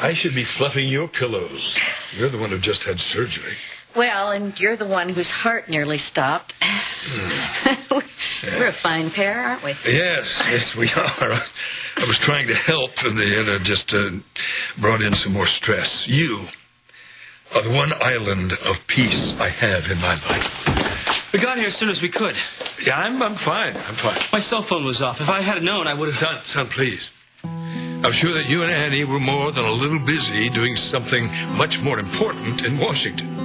I should be fluffing your pillows. You're the one who just had surgery. Well, and you're the one whose heart nearly stopped. We're a fine pair, aren't we? Yes, we are. I was trying to help, and it just brought in some more stress. You are the one island of peace I have in my life. We got here as soon as we could. Yeah, I'm fine. My cell phone was off. If I had known, I would have... Son, please. I'm sure that you and Annie were more than a little busy doing something much more important in Washington.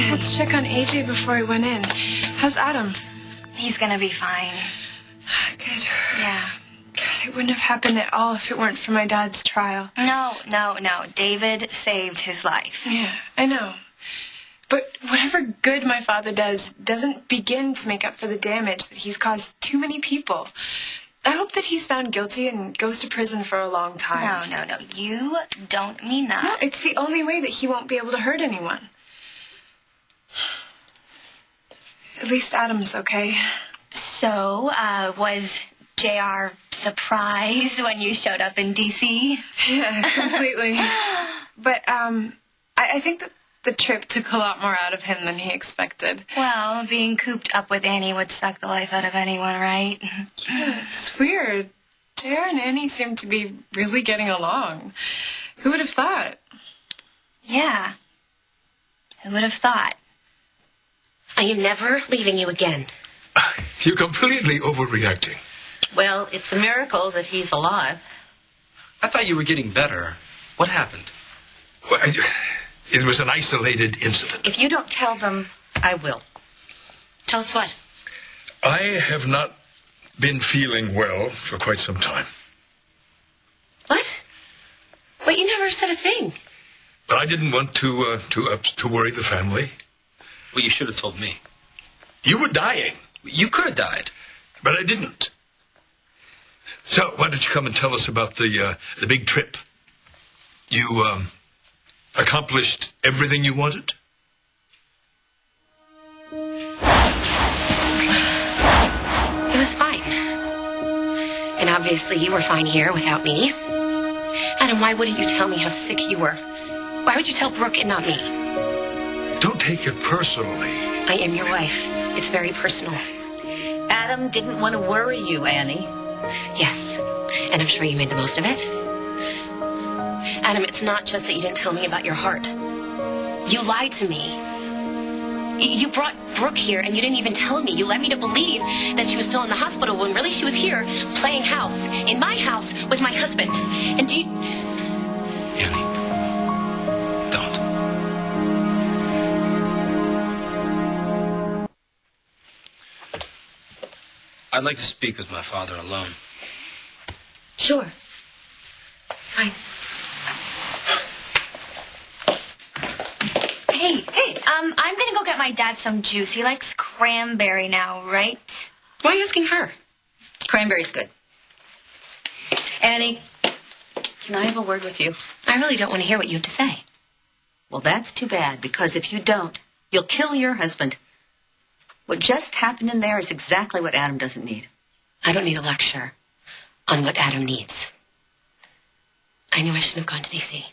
Let's check on AJ before he went in. How's Adam? He's gonna be fine. Good. Yeah. God, it wouldn't have happened at all if it weren't for my dad's trial. No. David saved his life. Yeah, I know. But whatever good my father does doesn't begin to make up for the damage that he's caused too many people. I hope that he's found guilty and goes to prison for a long time. No. You don't mean that. No, it's the only way that he won't be able to hurt anyone. At least Adam's okay. So, was JR surprised when you showed up in D.C.? Yeah, completely. But, I think that the trip took a lot more out of him than he expected. Well, being cooped up with Annie would suck the life out of anyone, right? Yeah, it's weird. JR and Annie seem to be really getting along. Who would have thought? Yeah. Who would have thought? I am never leaving you again. You're completely overreacting. Well, it's a miracle that he's alive. I thought you were getting better. What happened? Well, it was an isolated incident. If you don't tell them, I will. Tell us what? I have not been feeling well for quite some time. What? But you never said a thing. But I didn't want to worry the family. Well, you should have told me. You were dying. You could have died. But I didn't. So, why don't you come and tell us about the big trip? You, accomplished everything you wanted? It was fine. And obviously you were fine here without me. Adam, why wouldn't you tell me how sick you were? Why would you tell Brooke and not me? Don't take it personally. I am your wife. It's very personal. Adam didn't want to worry you, Annie. Yes, and I'm sure you made the most of it. Adam, it's not just that you didn't tell me about your heart. You lied to me. You brought Brooke here and you didn't even tell me. You led me to believe that she was still in the hospital when really she was here playing house, in my house, with my husband. And do you... Annie, don't. I'd like to speak with my father alone. Sure. Fine. Hey, I'm gonna go get my dad some juice. He likes cranberry now, right? Why are you asking her? Cranberry's good. Annie, can I have a word with you? I really don't want to hear what you have to say. Well, that's too bad, because if you don't, you'll kill your husband. What just happened in there is exactly what Adam doesn't need. I don't need a lecture on what Adam needs. I knew I shouldn't have gone to D.C.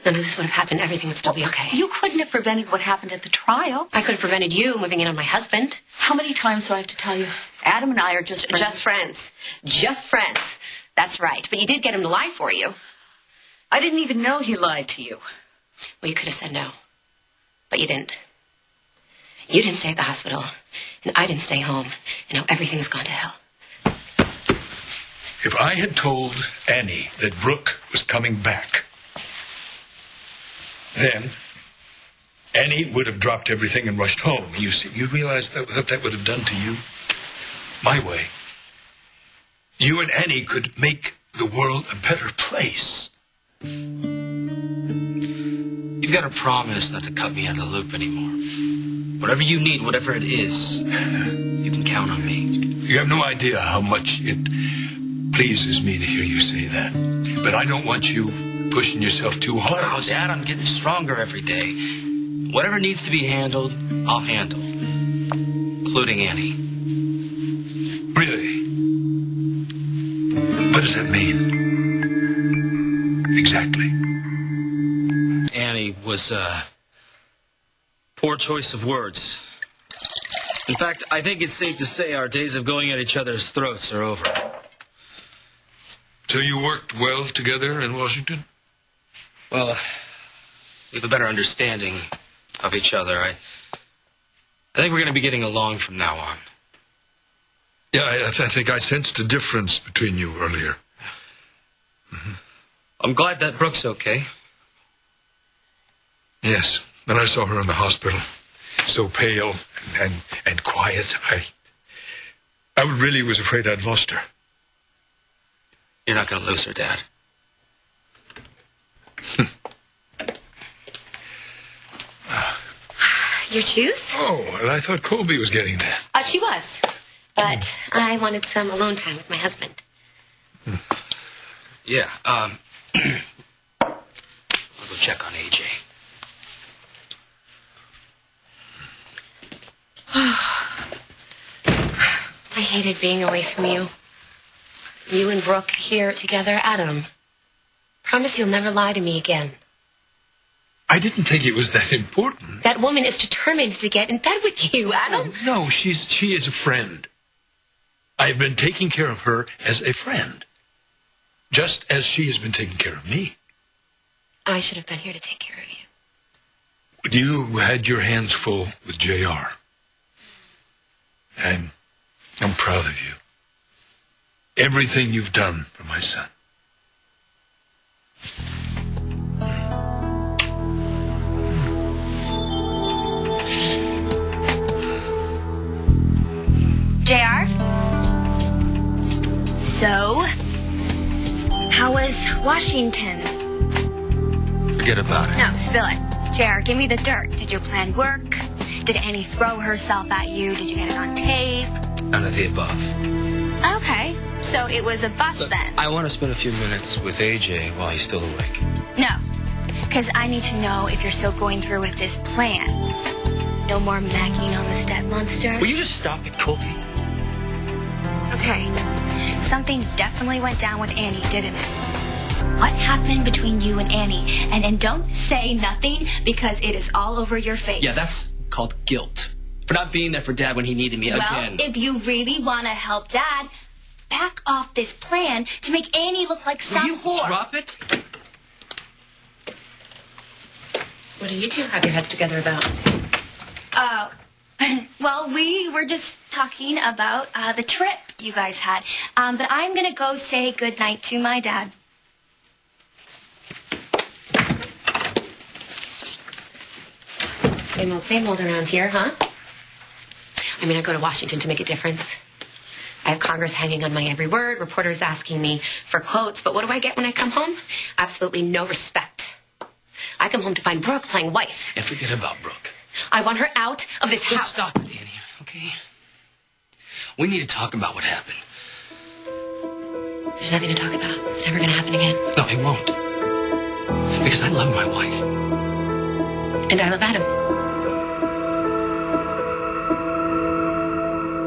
None of this would have happened. Everything would still be okay. You couldn't have prevented what happened at the trial. I could have prevented you moving in on my husband. How many times do I have to tell you? Adam and I are just friends. Just friends. Just friends. That's right. But you did get him to lie for you. I didn't even know he lied to you. Well, you could have said no. But you didn't. You didn't stay at the hospital. And I didn't stay home. And now everything's gone to hell. If I had told Annie that Brooke was coming back, then Annie would have dropped everything and rushed home. You realize what that would have done to you? My way. You and Annie could make the world a better place. You've got to promise not to cut me out of the loop anymore. Whatever you need, whatever it is, you can count on me. You have no idea how much it pleases me to hear you say that. But I don't want you pushing yourself too hard. Oh, Dad, I'm getting stronger every day. Whatever needs to be handled, I'll handle. Including Annie. Really? What does that mean? Exactly. Annie was a poor choice of words. In fact, I think it's safe to say our days of going at each other's throats are over. So you worked well together in Washington? Well, we have a better understanding of each other. I think we're going to be getting along from now on. Yeah, I think I sensed a difference between you earlier. Mm-hmm. I'm glad that Brooke's okay. Yes, when I saw her in the hospital, so pale and quiet, I really was afraid I'd lost her. You're not going to lose her, Dad. Your juice? Oh, and I thought Colby was getting that. She was. But I wanted some alone time with my husband. Yeah, I'll go check on AJ. I hated being away from you. You and Brooke here together. Adam, promise you'll never lie to me again. I didn't think it was that important. That woman is determined to get in bed with you, Adam. No, she is a friend. I've been taking care of her as a friend, just as she has been taking care of me. I should have been here to take care of you. You had your hands full with JR. I'm proud of you. Everything you've done for my son. JR? So, how was Washington? Forget about it. No, spill it. JR, give me the dirt. Did your plan work? Did Annie throw herself at you? Did you get it on tape? None of the above. Okay, so it was a bust Look, then. I want to spend a few minutes with AJ while he's still awake. No, because I need to know if you're still going through with this plan. No more macking on the step monster? Will you just stop it, Colby? Okay, something definitely went down with Annie, didn't it? What happened between you and Annie? And don't say nothing because it is all over your face. Yeah, that's called guilt. For not being there for Dad when he needed me again. Well, if you really want to help Dad, back off this plan to make Annie look like some Will you whore. drop it? What do you two have your heads together about? Well, we were just talking about the trip you guys had. But I'm going to go say goodnight to my dad. Same old around here, huh? I mean, I go to Washington to make a difference. I have Congress hanging on my every word, reporters asking me for quotes, but what do I get when I come home? Absolutely no respect. I come home to find Brooke playing wife. And forget about Brooke. I want her out of this Just house. stop it, Annie, okay? We need to talk about what happened. There's nothing to talk about. It's never going to happen again. No, it won't. Because I love my wife. And I love Adam.